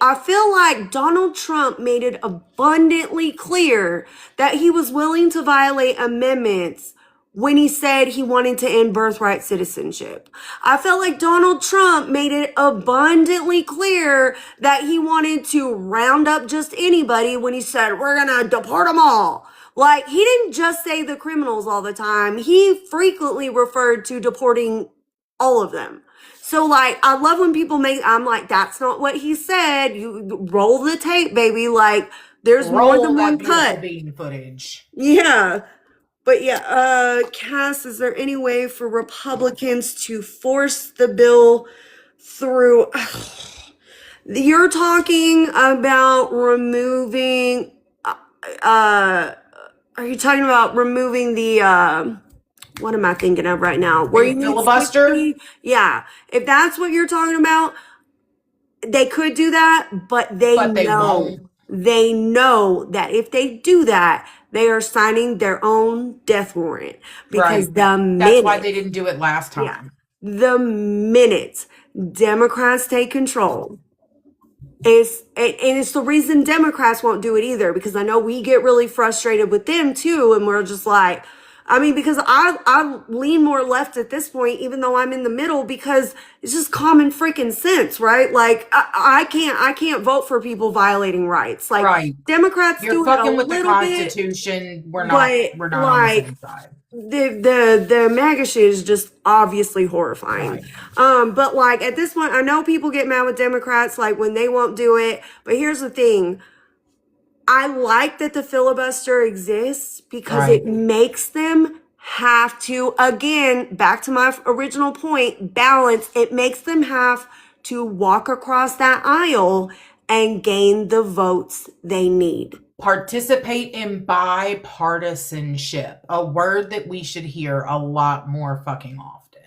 I feel like Donald Trump made it abundantly clear that he was willing to violate amendments when he said he wanted to end birthright citizenship. I felt like Donald Trump made it abundantly clear that he wanted to round up just anybody when he said, we're going to deport them all. Like, he didn't just say the criminals all the time. He frequently referred to deporting all of them. So, like, I love when people I'm like, that's not what he said. You roll the tape, baby. Like, there's more Roll than that one beautiful cut. bean footage. Yeah. But yeah, Cass, is there any way for Republicans to force the bill through? You're talking about removing, are you talking about removing the, what am I thinking of right now? Where you The need filibuster, 60? Yeah. If that's what you're talking about, they could do that, but but they won't. they know that if they do that, they are signing their own death warrant because Right. the That's why minute, they didn't do it last yeah, time. the minute Democrats take control, and it's the reason Democrats won't do it either, because I know we get really frustrated with them too, and we're just like, I mean, because I lean more left at this point, even though I'm in the middle, because it's just common freaking sense, right? Like I can't vote for people violating rights. Like Right. Democrats You're do it a fucking with the little bit, Constitution. but We're not on the like same side. the MAGA shit is just obviously horrifying. Right. But like at this point, I know people get mad with Democrats like when they won't do it. But here's the thing. I like that the filibuster exists because it Right. makes them have to, again, back to my original point, balance. It makes them have to walk across that aisle and gain the votes they need. Participate in bipartisanship, a word that we should hear a lot more fucking often.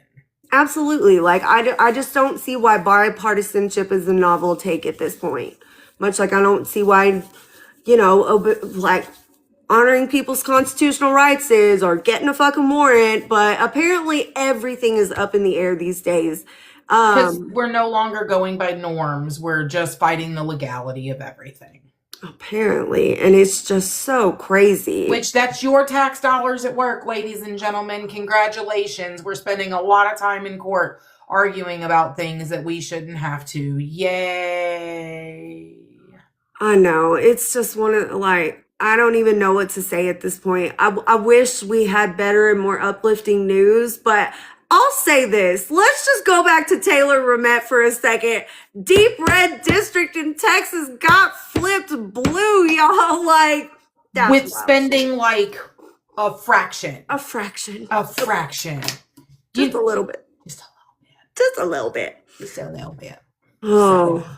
Absolutely. Like, I just don't see why bipartisanship is a novel take at this point. Much like I don't see why, like honoring people's constitutional rights is or getting a fucking warrant. But apparently everything is up in the air these days. Because we're no longer going by norms. We're just fighting the legality of everything. Apparently. And it's just so crazy. Which that's your tax dollars at work, ladies and gentlemen. Congratulations. We're spending a lot of time in court arguing about things that we shouldn't have to. Yay. I know. It's just one of like, I don't even know what to say at this point. I wish we had better and more uplifting news, but I'll say this. Let's just go back to Taylor Rehmet for a second. Deep red district in Texas got flipped blue, y'all. Like, that's with wild. spending like a fraction. A fraction. A fraction. Just a little bit. Just a little bit. Just a little bit. Just a little bit. Oh.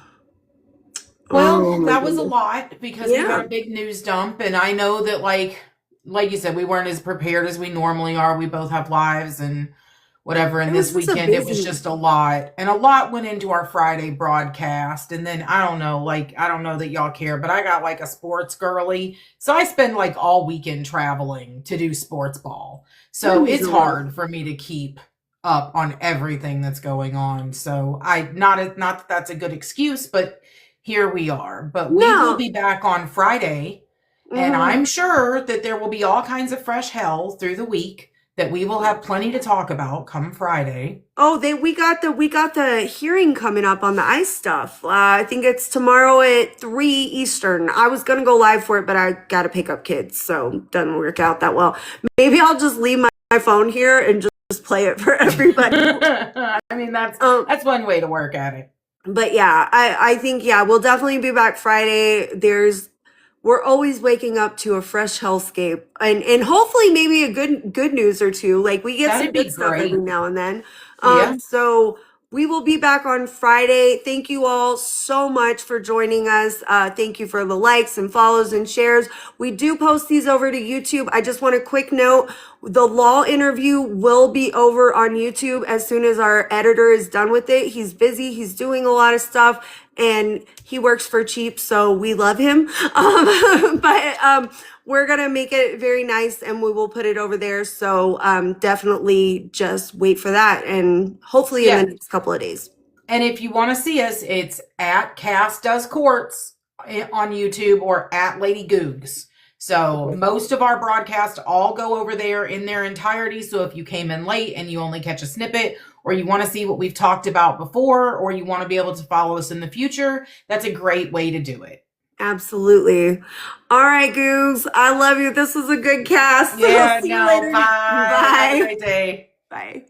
Well, that was a lot because we Yeah. got a big news dump, and I know that like you said, we weren't as prepared as we normally are. We both have lives and whatever, and this weekend it was just a lot. And a lot went into our Friday broadcast, and then I don't know that y'all care, but I got like a sports girly. So I spend like all weekend traveling to do sports ball. So it's hard for me to keep up on everything that's going on. So not that that's a good excuse, but here we are. But we will be back on Friday, and I'm sure that there will be all kinds of fresh hell through the week that we will have plenty to talk about come Friday. Oh, we got the hearing coming up on the ICE stuff. I think it's tomorrow at 3 Eastern. I was gonna go live for it, but I gotta pick up kids, so doesn't work out that well. Maybe I'll just leave my phone here and just play it for everybody. I mean, that's one way to work at it. But yeah, I think, yeah, we'll definitely be back Friday. we're always waking up to a fresh hellscape, and hopefully maybe a good news or two. Like we get some That'd be good stuff every great. now and then. Yeah. So we will be back on Friday. Thank you all so much for joining us. Thank you for the likes and follows and shares. We do post these over to YouTube. I just want a quick note. The law interview will be over on YouTube as soon as our editor is done with it. He's busy. He's doing a lot of stuff and he works for cheap. So we love him. But we're going to make it very nice and we will put it over there. So definitely just wait for that. And hopefully in Yeah. the next couple of days. And if you want to see us, it's at Cass Does Courts on YouTube or at Lady Googs. So most of our broadcasts all go over there in their entirety. So if you came in late and you only catch a snippet, or you want to see what we've talked about before, or you want to be able to follow us in the future, that's a great way to do it. Absolutely. All right, Googs. I love you. This was a good cast. Yeah, See you no, later. bye. Have a Bye. great day. Bye.